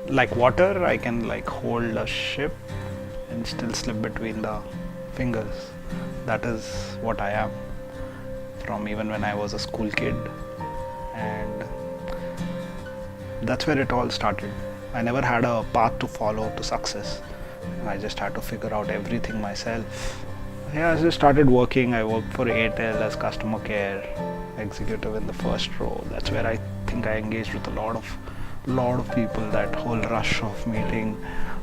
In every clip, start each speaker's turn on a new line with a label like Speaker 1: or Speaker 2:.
Speaker 1: like water, I can like hold a ship and still slip between the fingers. That is what I am from even when I was a school kid, and that's where it all started. I never had a path to follow to success. I just had to figure out everything myself. Yeah, I just started working. I worked for Airtel as customer care executive in the first row. That's where I think I engaged with a lot of people. That whole rush of meeting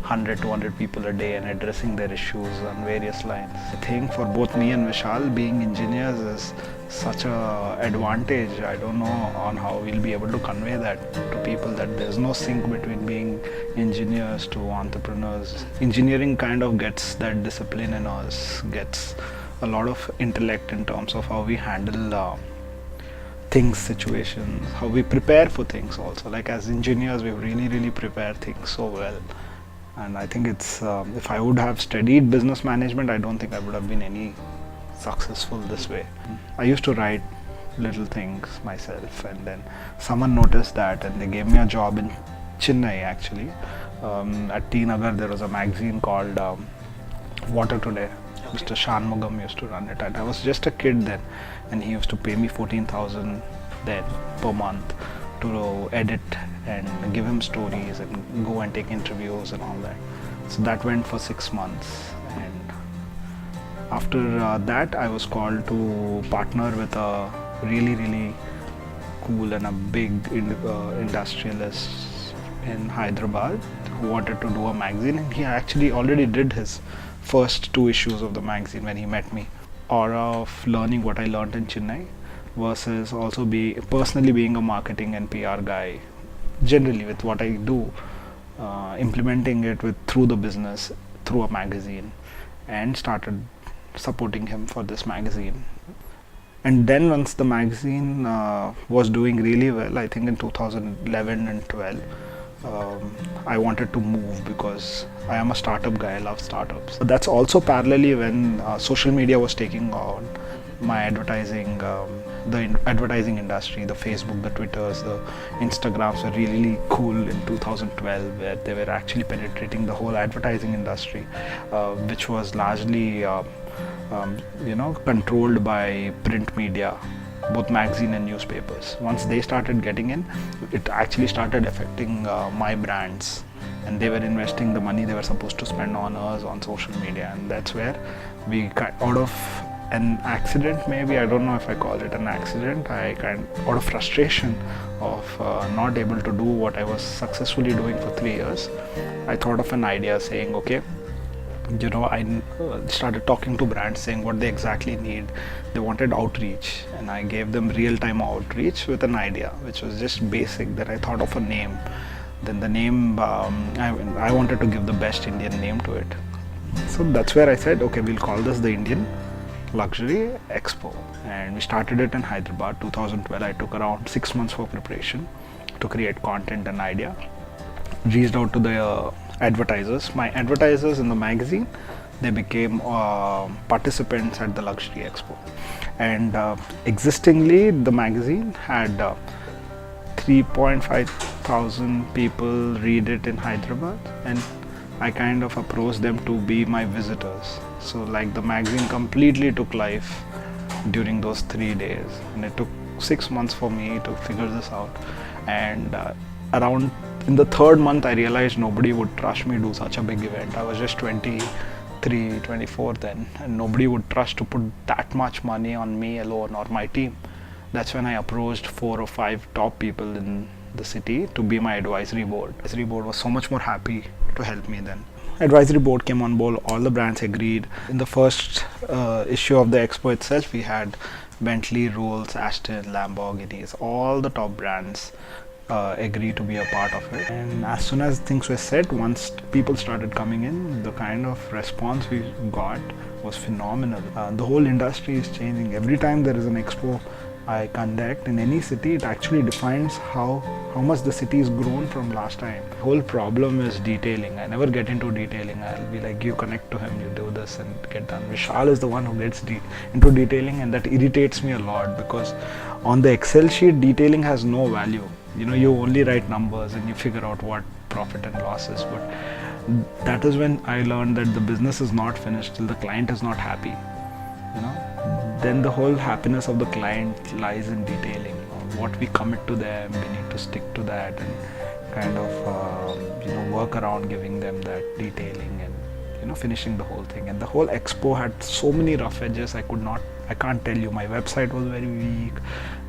Speaker 1: 100 200 people a day and addressing their issues on various lines. I think for both me and Vishal, being engineers is such a advantage. I don't know on how we'll be able to convey that to people, that there's no sync between being engineers to entrepreneurs. Engineering kind of gets that discipline in us, gets a lot of intellect in terms of how we handle things, situations, how we prepare for things also. Like as engineers, we really prepare things so well. And I think it's if I would have studied business management, I don't think I would have been any successful this way. I used to write little things myself, and then someone noticed that and they gave me a job in Chennai actually. At T Nagar there was a magazine called Water Today. Mr. Shanmugam used to run it, and I was just a kid then, and he used to pay me 14,000 then per month to edit and give him stories and go and take interviews and all that. So that went for 6 months, and after that I was called to partner with a really cool and a big industrialist in Hyderabad who wanted to do a magazine, and he actually already did his first 2 issues of the magazine when he met me. Aura of learning what I learned in Chennai versus also personally being a marketing and PR guy, generally with what I do, implementing it through the business, through a magazine, and started supporting him for this magazine. And then once the magazine was doing really well, I think in 2011 and 12, I wanted to move because I am a startup guy. I love startups. But that's also parallelly when social media was taking on my advertising, the advertising industry, the Facebook, the Twitters, the Instagrams were really cool in 2012, where they were actually penetrating the whole advertising industry, which was largely controlled by print media, both magazine and newspapers. Once they started getting in, it actually started affecting my brands, and they were investing the money they were supposed to spend on us on social media. And that's where we out of an accident, maybe, I don't know if I call it an accident, out of frustration of not able to do what I was successfully doing for 3 years, I thought of an idea saying, okay, I started talking to brands saying what they exactly need. They wanted outreach, and I gave them real-time outreach with an idea which was just basic, that I thought of a name. Then the name, I wanted to give the best Indian name to it. So that's where I said, okay, we'll call this the Indian Luxury Expo, and we started it in Hyderabad 2012. I took around 6 months for preparation to create content and idea. Reached out to the advertisers. My advertisers in the magazine, they became participants at the Luxury Expo, and existingly the magazine had 3.5 thousand people read it in Hyderabad, and I kind of approached them to be my visitors. So like the magazine completely took life during those 3 days, and it took 6 months for me to figure this out. And around in the 3rd month I realized nobody would trust me to do such a big event. I was just 23, 24 then, and nobody would trust to put that much money on me alone or my team. That's when I approached 4 or 5 top people in the city to be my advisory board. Advisory board was so much more happy to help me then. Advisory board came on board, all the brands agreed. In the first issue of the expo itself, we had Bentley, Rolls, Aston, Lamborghinis, all the top brands agreed to be a part of it. And as soon as things were set, once people started coming in, the kind of response we got was phenomenal. The whole industry is changing. Every time there is an expo I conduct in any city, it actually defines how much the city has grown from last time. The whole problem is detailing. I never get into detailing. I'll be like, you connect to him, you do this and get done. Vishal is the one who gets into detailing, and that irritates me a lot, because on the Excel sheet, detailing has no value. You only write numbers and you figure out what profit and losses, but that is when I learned that the business is not finished till the client is not happy. Then the whole happiness of the client lies in detailing. What we commit to them, we need to stick to that and kind of work around giving them that detailing and finishing the whole thing. And the whole expo had so many rough edges. I can't tell you. My website was very weak,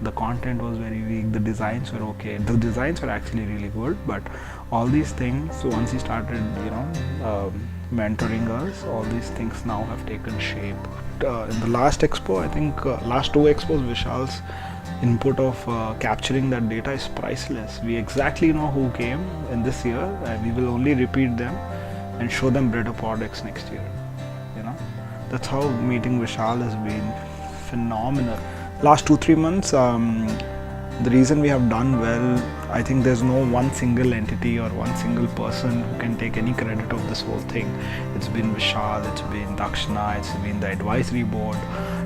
Speaker 1: the content was very weak, the designs were okay, the designs were actually really good, but all these things, so once he started mentoring us, all these things now have taken shape. In the last expo, I think last two expos, Vishal's input of capturing that data is priceless. We exactly know who came in this year, and we will only repeat them and show them better products next year. That's how meeting Vishal has been phenomenal. Last 2-3 months, the reason we have done well, I think there's no one single entity or one single person who can take any credit of this whole thing. It's been Vishal, it's been Dakshana, it's been the advisory board,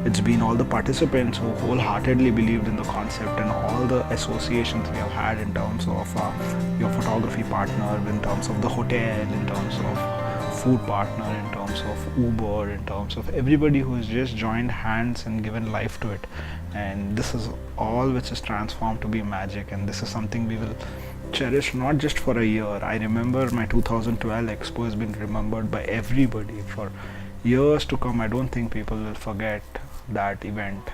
Speaker 1: it's been all the participants who wholeheartedly believed in the concept, and all the associations we have had in terms of your photography partner, in terms of the hotel, in terms of food partner, in terms of Uber, in terms of everybody who has just joined hands and given life to it. And this is all which is transformed to be magic, and this is something we will cherish not just for a year. I remember my 2012 expo has been remembered by everybody for years to come. I don't think people will forget that event.